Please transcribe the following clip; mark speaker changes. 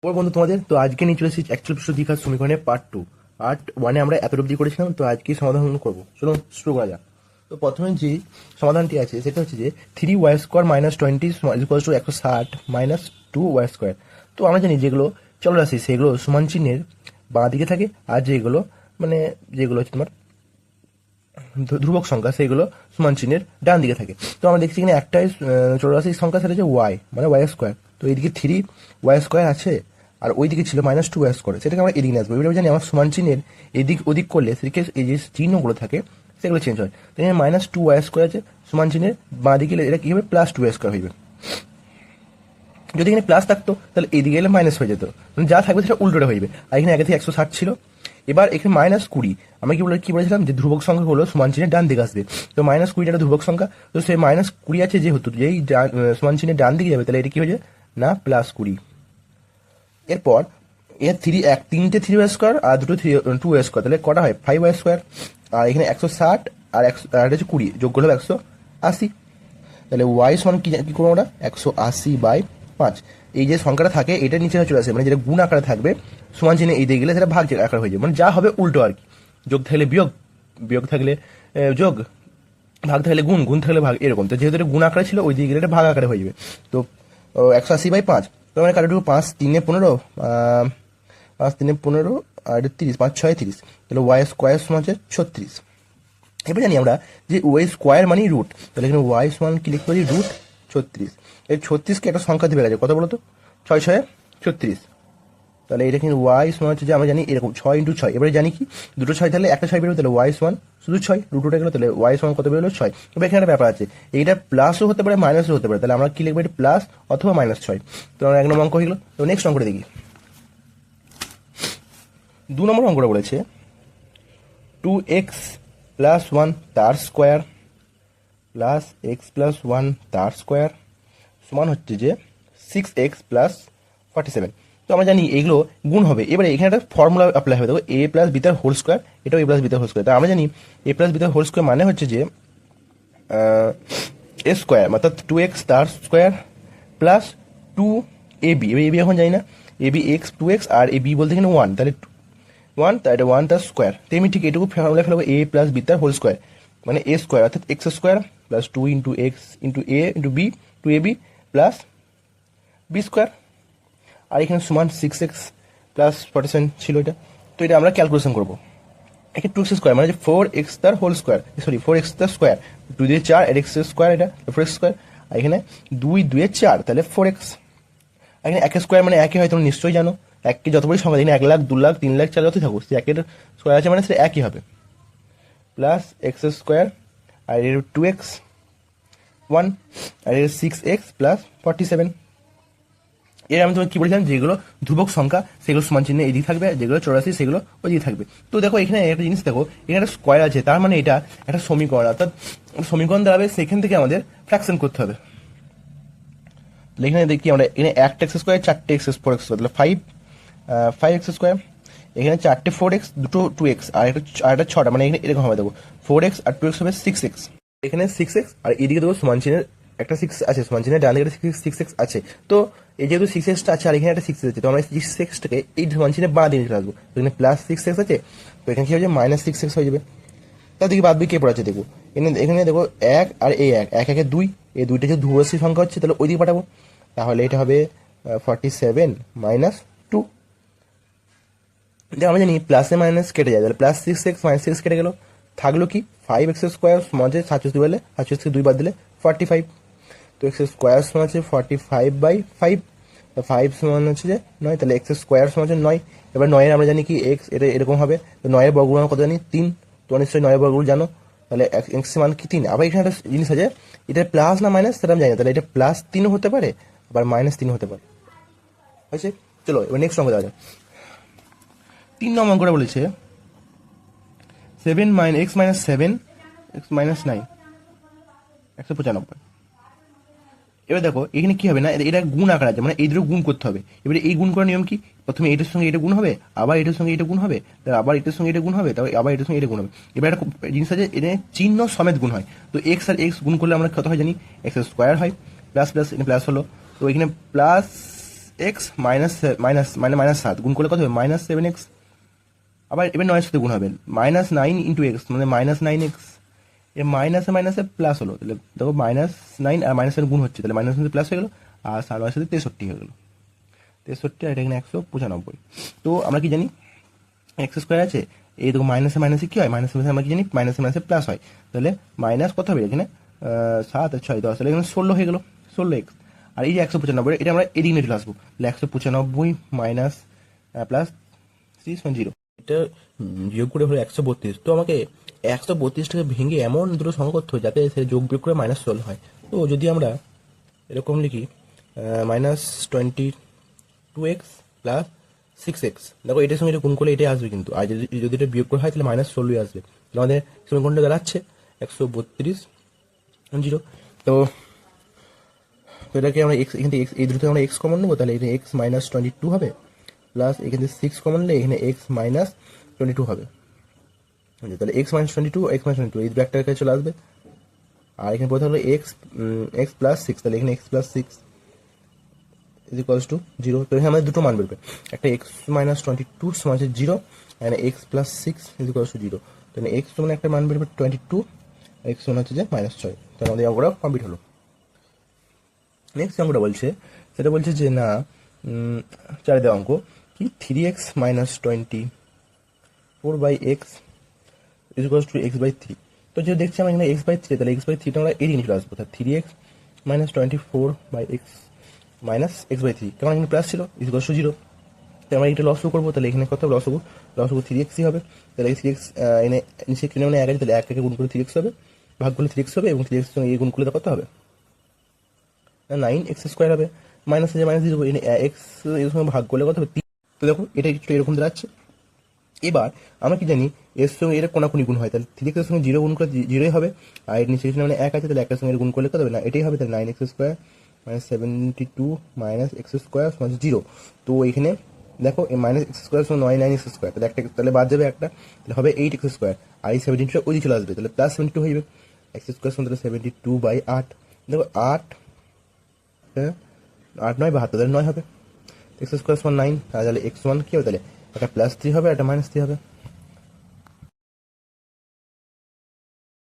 Speaker 1: ওর বন্ধু তোমাদের তো আজকে নিয়ে চলে এসেছি অ্যাকচুয়াল প্রশ্ন দীঘার সমীকরণের পার্ট 2। পার্ট 1-এ আমরা এত অবধি করেছিলাম, তো আজকে সমাধান করবো। চলো শুরু করা যাক। তো প্রথমে যে সমাধানটি আছে সেটা হচ্ছে যে 3y² - 20 = 160 - 2y²। তো আমরা জানি যেগুলো চলরাশি সেগুলো সমান চিহ্নের বাঁ দিকে থাকে, আর যেগুলো যেগুলো হচ্ছে তোমার ধ্রুবক সংখ্যা সেগুলো সমান চিহ্নের ডান দিকে থাকে। তো আমরা দেখছি এখানে একটাই চৌরাশির সংখ্যা, সেটা হচ্ছে ওয়াই, মানে y²। তো এইদিকে 3y² আছে, আর ওইদিকে ছিল -2y²। সেটাকে আমরা এদিকে নিয়ে আসবো। এবার জানি আমার সমান চিহ্নের এদিক ওদিক করলে সেদিকে এই যে চিহ্নগুলো থাকে সেগুলো চেঞ্জ হয়। তো এখানে -2y² আছে, সমান চিহ্নের বাঁ দিকে এটা কি হবে, +2y² হইবে। যদি এখানে প্লাস থাকতো তাহলে এইদিকে এলে মাইনাস হয়ে যেত, মানে যা থাকবে সেটা উল্টোটা হয়ে যাবে। আর এখানে আগে থেকে 160 ছিল, এবার এখানে -20। আমরা কি বলেছিলাম যে ধ্রুবক সংখ্যাগুলো সমান চিহ্নের ডান দিকে আসবে। তো -20 একটা ধ্রুবক সংখ্যা, তো সেই -20 আছে যেহেতু, যেই সমান চিহ্নের ডান দিকে যাবে তাহলে এটা কি হয়ে যায় না +20। এরপর এর তিনটে 3y² আর দুটো 2y², তাহলে কটা হয় 5y²। আর এখানে 160 আর হচ্ছে 20 যোগ করলে হবে 180। তাহলে ওয়াই সমান কি করবো আমরা, 180/5। এই যে সংখ্যাটা থাকে এটা নিচে চলে আসে, মানে যেটা গুণ আকারে থাকবে সমান চিহ্নে এই দিয়ে গেলে সেটা ভাগ আকারে হয়ে যাবে, মানে যা হবে উল্টো আর কি। যোগ থাকলে বিয়োগ, বিয়োগ থাকলে যোগ, ভাগ থাকলে গুণ, গুণ থাকলে ভাগ, এরকম। তো যেহেতু এটা গুণ আকারে ছিল ওই দিয়ে গেলে এটা ভাগ আকারে হয়ে যাবে। তো 180/5, তো মানে কারো 5×3=15, 5×3=15 আর 30, 5×6 30। তাহলে y² সমান হচ্ছে 36। এবার জানি আমরা যে y² মানে রুট, তাহলে এখানে y সমান কি লিখতে পারি, √36। এই 36কে একটা সংখ্যা দিয়ে গেছে, কত বলতো, 6×6 = 36। তাহলে এটা কিন্তু y সমান হচ্ছে যে আমরা জানি এরকম 6×6। এবারে জানি কি দুটো 6 তাহলে একটা 6 বেরোবে, তাহলে y সমান শুধু 6, √2 গেল, তাহলে y সমান কত বেরোলো, 6। এবার এখানে একটা ব্যাপার আছে, এইটা প্লাসও হতে পারে মাইনাসও হতে পারে, তাহলে আমরা কি লিখবো, এটা প্লাস অথবা -6। তো আমরা 1 নম্বর অঙ্ক হয়ে গেল। তো নেক্সট অঙ্কটা দেখি। 2 নম্বর অঙ্কটা বলেছে 2x + 1 তার স্কোয়ার প্লাস x + 1 তার স্কোয়ার সমান হচ্ছে যে 6x + 47। তো আমরা জানি এগুলো গুণ হবে। এবারে এখানে একটা ফর্মুলা অ্যাপ্লাই হবে, দেখো a + b তার হোল স্কোয়ার, এটাও a + b তার হোল স্কোয়ার। তো আমরা জানি a + b তার হোল স্কোয়ার মানে হচ্ছে যে a স্কোয়ার, অর্থাৎ 2x তার স্কোয়ার প্লাস 2ab। এবার ab এখন জানি না, ab x 2x আর ab বলতে এখানে 1, তাহলে 1, তার এটা 1 তার স্কোয়ার। তেমনি ঠিক এটুকু ফর্মুলা ফেলবো a + b তার হোল স্কোয়ার, মানে a স্কোয়ার অর্থাৎ x² + 2 × x × a × b 2ab plus b square. আর এখানে সমান 6x + 47 ছিল এটা। তো এটা আমরা ক্যালকুলেশন করবো। এখানে 2x² মানে 4x তার হোল স্কোয়ার, সরি 4x তার স্কোয়ার, 2 দিয়ে 4 আর x স্কোয়ার, এটা 4x²। আর এখানে 2 2 4, তাহলে 4x। আর এখানে 1² মানে একই হয়, তোমরা নিশ্চয়ই জানো। এককে যতবারই সংখ্যা দিই না, 1 লাখ 2 লাখ 3 লাখ 4 যতই থাকুক, সে একের স্কোয়ার আছে মানে সেটা একই হবে, প্লাস x² আর এর 2x 1 আর এর 6x + 47। এর আমি তোমাকে কি বলেছিলাম, যেগুলো ধ্রুবক সংখ্যা সেগুলো সমান চিহ্নে এদিকে থাকবে, যেগুলো চৌরাশি সেগুলো ওইদিকে থাকবে। তো দেখো এখানে একটা জিনিস দেখো, এখানে একটা স্কোয়ার আছে, তার মানে এটা একটা সমীকরণ, অর্থাৎ সমীকরণ দাঁড়াবে, সেখান থেকে আমাদের ফ্র্যাকশন করতে হবে। এখানে দেখি আমরা এখানে একটা x², 4টে x 4x², তাহলে 5x²। এখানে 4টে 4x, দুটো 2x আর একটা 6টা, মানে এখানে এরকম হবে, দেখো 4x আর 2x হবে 6x। এখানে 6x আর এদিকে দেখো সমান চিহ্নের একটা 6 আছে, সমান চিহ্নের ডান দিকে 6x আছে। তো এই যেহেতু 6xটা আছে আর এখানে একটা 6x আছে, তো আমরা 6xটাকে এই সমান চিহ্নের বাঁ দিকে নিয়ে আসবো। তো এখানে +6x আছে, তো এখানে কি হয়ে যাবে, -6x হয়ে যাবে। তার দিকে বাদ কে পড়াচ্ছে দেখো, এখানে দেখো 1 আর এই 1, 1 1 2, এই দুইটা যদি ধ্রুবরাশি সংখ্যা হচ্ছে তাহলে ওইদিকে পাঠাবো। তাহলে এটা হবে 47 - 2। আমরা জানি প্লাসে মাইনাস কেটে যায়, তাহলে +6x -6 কেটে গেল, থাকলো কি 5x² সমান হচ্ছে 67 বলে 67 থেকে 2 বাদ দিলে 45। তো x² সমান হচ্ছে 45/5, 5 সমান হচ্ছে যে 9, তাহলে x² সমান হচ্ছে 9। এবার 9 এর আমরা জানি কি x, এটা এরকম হবে। তো 9 এর বর্গমূল কত জানি, 3। তোমরা নিশ্চয়ই 9 এর বর্গমূল জানো, তাহলে x মান কি 3। আবার এখানে একটা জিনিস আছে, এটা প্লাস না মাইনাস সেটা আমি জানি না, তাহলে এটা +3 হতে পারে আবার -3 হতে পারে। হয়েছে, চলো এবার নেক্সট অঙ্ক দেওয়া যায়। 3 নম্বর অঙ্কটা বলেছে 7 - x - 7 x - 9 195। এবার দেখো এখানে কি হবে না, এটা গুণ আকার আছে, মানে এই দুটো গুণ করতে হবে। এবারে এই গুণ করার নিয়ম কি, প্রথমে এটার সঙ্গে এটা গুণ হবে, আবার এটার সঙ্গে এটা গুণ হবে, আবার এটার সঙ্গে এটা গুণ হবে, তারপর আবার এটার সঙ্গে এটা গুণ হবে। এবার একটা জিনিস আছে, এটা চিহ্ন সমেত গুণ হয়। তো এক্স আর এক্স গুণ করলে আমরা কত হয় জানি, x² হয়, প্লাস প্লাস এখানে প্লাস হলো, তো এখানে প্লাস এক্স মাইনাস মাইনাস মানে মাইনাস 7 গুণ করলে কত হবে মাইনাস 7x। আবার এবার 9 এর সাথে গুণ হবে মাইনাস 9 ইন্টু এক্স মানে মাইনাস 9x। এ মাইনাসে মাইনাসে প্লাস হলো, তাহলে দেখো মাইনাস 9 আর মাইনাসের গুণ হচ্ছে, তাহলে মাইনাস প্লাস হয়ে গেলো, আর 9 সাথে 63 হয়ে গেলো, 63 আর এটা এখানে 195। তো আমরা কি জানি এক্স স্কোয়ার আছে, এই দেখো মাইনাসে মাইনাসে কি হয়, মাইনাসে মাইনাসে আমরা কি জানি মাইনাসে মাইনাসে প্লাস হয়, তাহলে মাইনাস কত হবে এখানে 7 আর 6 10, তাহলে এখানে 16 হয়ে গেলো, 16x। আর এই যে 195 এটা আমরা এদিকে নিয়ে চলে আসবো, তাহলে 195 মাইনাস প্লাস 3.0, এটা যোগ করে হলো 132। তো আমাকে 132টাকে ভেঙে এমন দুটো সংখ্যা করতে হয় যাতে সে যোগ বিয়োগ করে মাইনাস 12 হয়। তো যদি আমরা এরকম লিখি মাইনাস 22x প্লাস 6x, দেখো এটার সঙ্গে এটা গুণ করলে এটাই আসবে কিন্তু, আর যদি এটা বিয়োগ করা হয় তাহলে মাইনাস 16 আসবে, তাহলে আমাদের সমীকরণটা দাঁড়াচ্ছে 132 তো এটাকে আমরা এক্স এখান থেকে এই দুটো আমরা এক্স কমন নেবো, তাহলে এখানে এক্স মাইনাস 22 হবে, প্লাস এখান থেকে 6 কমন নিলে এখানে এক্স মাইনাস 22 হবে, তাহলে এক্স মাইনাস 22 এক্স মাইনাস 22 এই দুটো একটা চলে আসবে। আর এখানে প্রথমে হলো এক্স প্লাস 6, তাহলে এখানে x plus 6 is equals two 0। তো এখানে আমাদের দুটো মান বেরবে, একটা এক্স মাইনাস 22 সমান হচ্ছে 0, এখানে x plus 6 is equals two 0। তাহলে এক্স সমান একটা মান বেরবে 22, এক্স সমান হচ্ছে যে মাইনাস 6। তাহলে আমাদের অঙ্কটা কমপ্লিট হলো। নেক্সট অঙ্কটা বলছে, সেটা বলছে যে না 4 দেওয়া অঙ্ক কি 3x minus 24 by x is equals to x by 3। তো যদি দেখছি আমরা এখানে এক্স বাই 3, তাহলে এক্স বাই 3টা আমরা এদিকে নিয়ে চলে আসবো, তাহলে 3x minus 24 by x minus x by 3, কারণ এখানে প্লাস ছিল ইজ ইকুয়ালস টু 0। তাহলে আমরা এটা লসও করবো, তাহলে এখানে কত লসও 3xই হবে, তাহলে 3x এনে নিচে কিনে মানে 1 আছে, তাহলে 1 গুণ করে 3x হবে, ভাগ করলে 3x হবে, এবং 3x সঙ্গে এই গুণ করলে কত হবে 9x স্কোয়ার হবে, মাইনাস আছে মাইনাস দিয়ে দেবো, এখানে এক্স এর সঙ্গে ভাগ করলে কত হবে 3। তো দেখো এটা একটু এরকম দাঁড়াচ্ছে। এবার আমরা কি জানি এর সঙ্গে এটা কোনাকুনি গুণ হয়, তাহলে 3x এর সঙ্গে 0 গুণ করে 0ই হবে, আর এর নিচে মানে 1 আছে, তাহলে 1 এর সঙ্গে গুণ করলে কত হবে না এটাই হবে, তাহলে 9x square minus 72 minus x square সমান 0। তো এখানে দেখো এই মাইনাস এক্স স্কোয়ার সমান 9x স্কোয়ার, তাহলে একটা তাহলে বাদ যাবে একটা, তাহলে হবে 8x স্কোয়ার, আর এই 72 ওই চলে আসবে, তাহলে প্লাস 72 হয়ে যাবে, এক্স স্কোয়ার সমান তাহলে 72 বাই 8। দেখো 8 8 9 72, তাহলে 9 হবে, এক্স স্কোয়ার সমান 9, তাহলে এক্স ওয়ান কি হবে, তাহলে একটা প্লাস 3 হবে একটা মাইনাস 3 হবে।